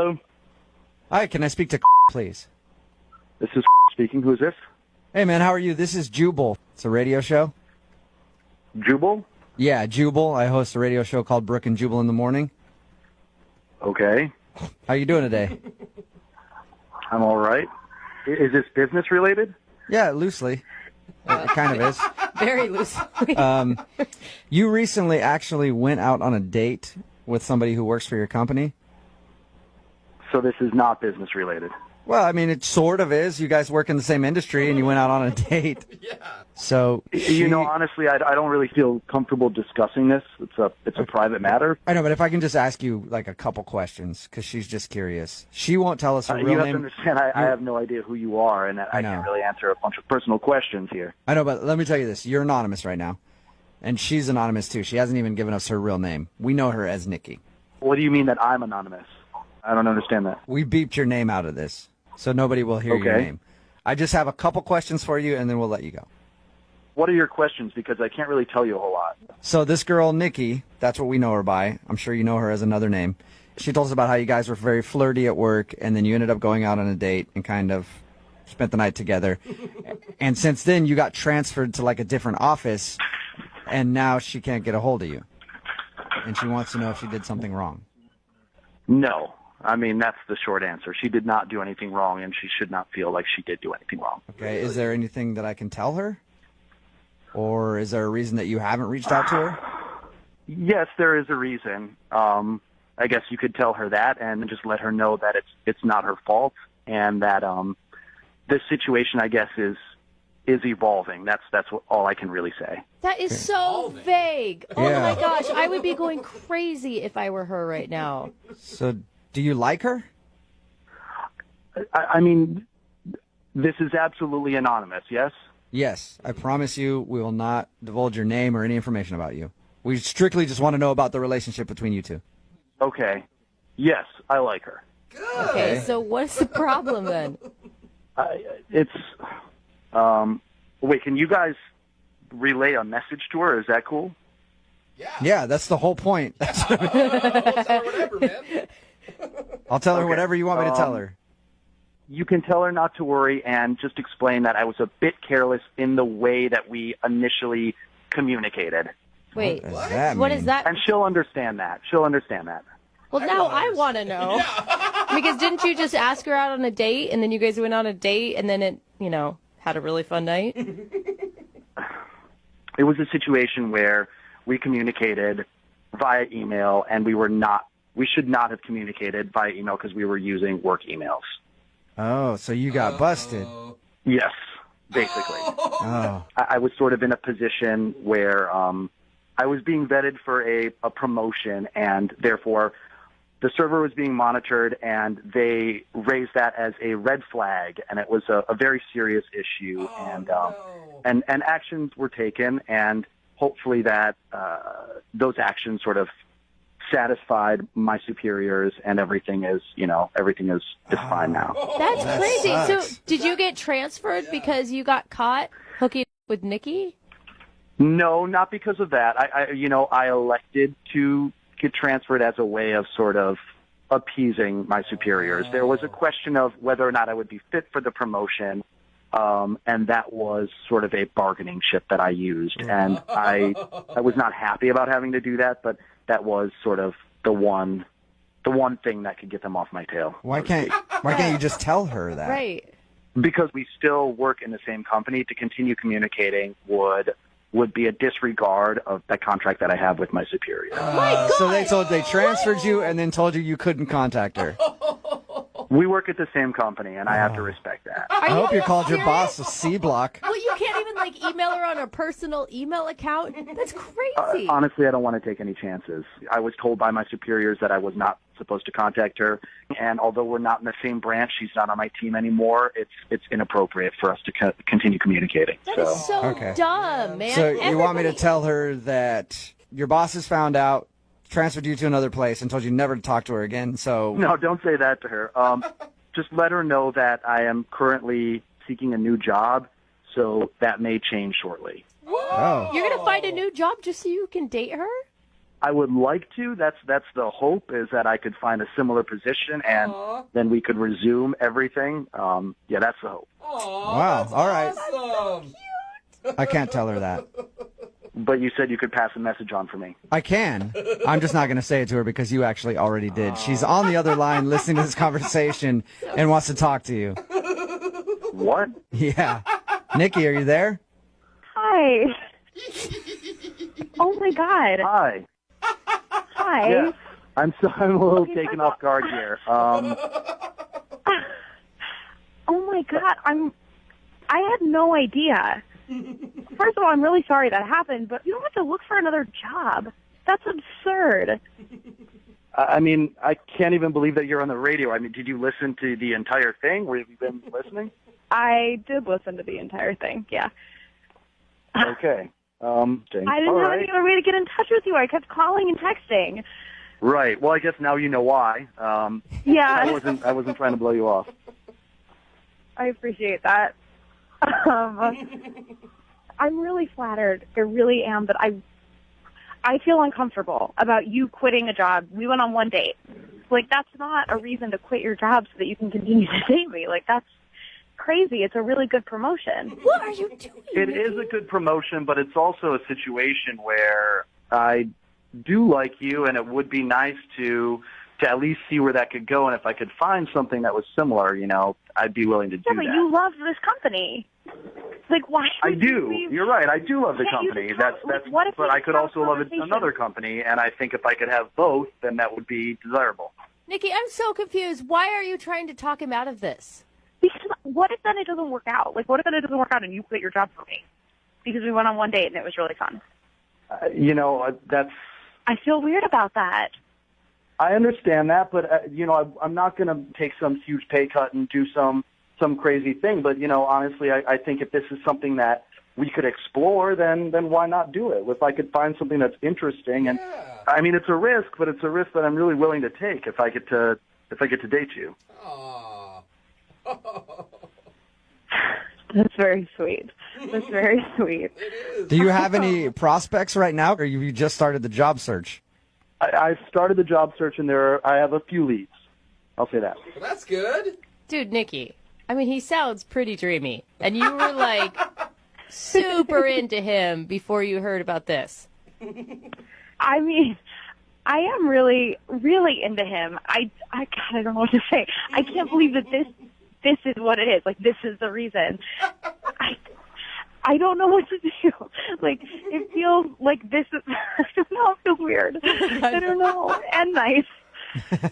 Hello? Hi, can I speak to please? This is speaking. Who is this? Hey, man, how are you? This is Jubal. It's a radio show. Jubal? Yeah, Jubal. I host a radio show called Brooke and Jubal in the Morning. Okay. How you doing today? I'm all right. Is this business related? Yeah, loosely. It kind of is. Very loosely. You recently actually went out on a date with somebody who works for your company? So this is not business related. Well, I mean, it sort of is. You guys work in the same industry, and you went out on a date. Yeah. So You know, honestly, I don't really feel comfortable discussing this. It's a private matter. I know, but if I can just ask you like a couple questions, because she's just curious. She won't tell us her You real have name. to understand, I have no idea who you are, and I know. can't really answer a bunch of personal questions here. I know, but let me tell you this. You're anonymous right now, and she's anonymous too. She hasn't even given us her real name. We know her as Nikki. What do you mean that I'm anonymous? I don't understand that. We beeped your name out of this, so nobody will hear your Okay. name. I just have a couple questions for you, and then we'll let you go. What are your questions? Because I can't really tell you a whole lot. So this girl, Nikki, that's what we know her by. I'm sure you know her as another name. She told us about how you guys were very flirty at work, and then you ended up going out on a date and kind of spent the night together. And since then, you got transferred to like a different office, and now she can't get a hold of you. And she wants to know if she did something wrong. No. I mean, that's the short answer. She did not do anything wrong, and she should not feel like she did do anything wrong. Okay, is there anything that I can tell her? Or is there a reason that you haven't reached out to her? Yes, there is a reason. I guess you could tell her that and just let her know that it's not her fault, and that this situation, I guess, is evolving. That's all I can really say. That is so vague. Oh Yeah. my gosh, I would be going crazy if I were her right now. So, do you like her? I mean, this is absolutely anonymous, yes? Yes, I promise you we will not divulge your name or any information about you. We strictly just want to know about the relationship between you two. Okay. Yes, I like her. Okay, so what's the problem then? Wait, can you guys relay a message to her? Is that cool? Yeah, that's the whole point. I'll tell her Okay. whatever you want me to tell her. You can tell her not to worry and just explain that I was a bit careless in the way that we initially communicated. Wait, What does that what mean? is that? And she'll understand that. She'll understand that. Well, now I want to know. Because didn't you just ask her out on a date, and then you guys went on a date, and then it, had a really fun night? It was a situation where we communicated via email, and we should not have communicated via email because we were using work emails. Oh, so you got busted. Yes, basically. Oh, I was sort of in a position where I was being vetted for a promotion, and therefore the server was being monitored, and they raised that as a red flag, and it was a very serious issue, and actions were taken, and hopefully that those actions sort of satisfied my superiors, and everything is fine now. That's That crazy. sucks. So did you get transferred because you got caught hooking up with Nikki? No, not because of that. I elected to get transferred as a way of sort of appeasing my superiors. There was a question of whether or not I would be fit for the promotion, and that was sort of a bargaining chip that I used. And I was not happy about having to do that, but that was sort of the one thing that could get them off my tail. why can't you just tell her that? Right. Because we still work in the same company, to continue communicating would be a disregard of that contract that I have with my superior. So they transferred you and then told you couldn't contact her. We work at the same company, and I have to respect that. I hope you called your boss a C block. Well, you can't even email her on her personal email account. That's crazy. Honestly, I don't want to take any chances. I was told by my superiors that I was not supposed to contact her, and although we're not in the same branch, she's not on my team anymore. It's inappropriate for us to continue communicating. That is so Okay. dumb, man. So you want me to Everybody- tell her that your boss has found out, transferred you to another place, and told you never to talk to her again? So No, don't say that to her. Just let her know that I am currently seeking a new job, so that may change shortly. Oh. You're going to find a new job just so you can date her? I would like to. That's the hope, is that I could find a similar position and then we could resume everything. Yeah, that's the hope. Wow. All right. Awesome. I can't tell her that. But you said you could pass a message on for me. I can. I'm just not going to say it to her because you actually already did. She's on the other line listening to this conversation and wants to talk to you. What? Yeah. Nikki, are you there? Hi. Oh my God. Hi. Hi. Yeah. I'm a little Okay, taken first off guard here. Oh my God. I had no idea. First of all, I'm really sorry that happened, but you don't have to look for another job. That's absurd. I mean, I can't even believe that you're on the radio. I mean, did you listen to the entire thing? Have you been listening? I did listen to the entire thing, yeah. Okay. I didn't have any other way to get in touch with you. I kept calling and texting. Right. Well, I guess now you know why. Yeah. I wasn't trying to blow you off. I appreciate that. I'm really flattered. I really am, but I feel uncomfortable about you quitting a job. We went on one date. Like, that's not a reason to quit your job so that you can continue to date me. Like, that's crazy. It's a really good promotion. What are you doing? It is a good promotion, but it's also a situation where I do like you, and it would be nice to at least see where that could go. And if I could find something that was similar, I'd be willing to do Yeah, but that. you love this company. Like, why? I would do. you leave? You're right. I do love the Yeah, you company. can That's. what if But we I could have a also love conversation? another company, and I think if I could have both, then that would be desirable. Nikki, I'm so confused. Why are you trying to talk him out of this? Because what if then it doesn't work out? Like, what if then it doesn't work out and you quit your job for me? Because we went on one date and it was really fun. That's. I feel weird about that. I understand that, but I'm not going to take some huge pay cut and do some crazy thing. But honestly, I think if this is something that we could explore, then why not do it? If I could find something that's interesting, and I mean, it's a risk, but it's a risk that I'm really willing to take if I get to date you. Aw. That's very sweet. That's very sweet. Do you have any prospects right now, or you just started the job search? I've started the job search, and I have a few leads. I'll say that. Well, that's good. Dude, Nikki, I mean, he sounds pretty dreamy. And you were like super into him before you heard about this. I mean, I am really, really into him. God, I don't know what to say. I can't believe that this is what it is. Like, this is the reason. I don't know what to do. Like, it feels like this is, I don't know, it feels weird. I don't know. And nice.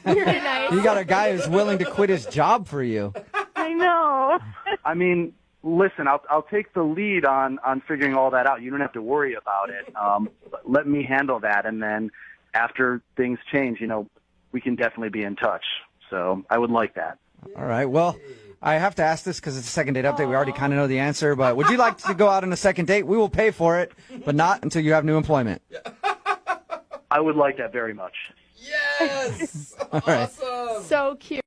You're nice. You got a guy who's willing to quit his job for you. I know. I mean, listen, I'll take the lead on figuring all that out. You don't have to worry about it. Let me handle that, and then after things change, we can definitely be in touch. So I would like that. All right. Well, I have to ask this because it's a second date update. We already kind of know the answer, but would you like to go out on a second date? We will pay for it, but not until you have new employment. I would like that very much. Yes. All right. Awesome. So cute.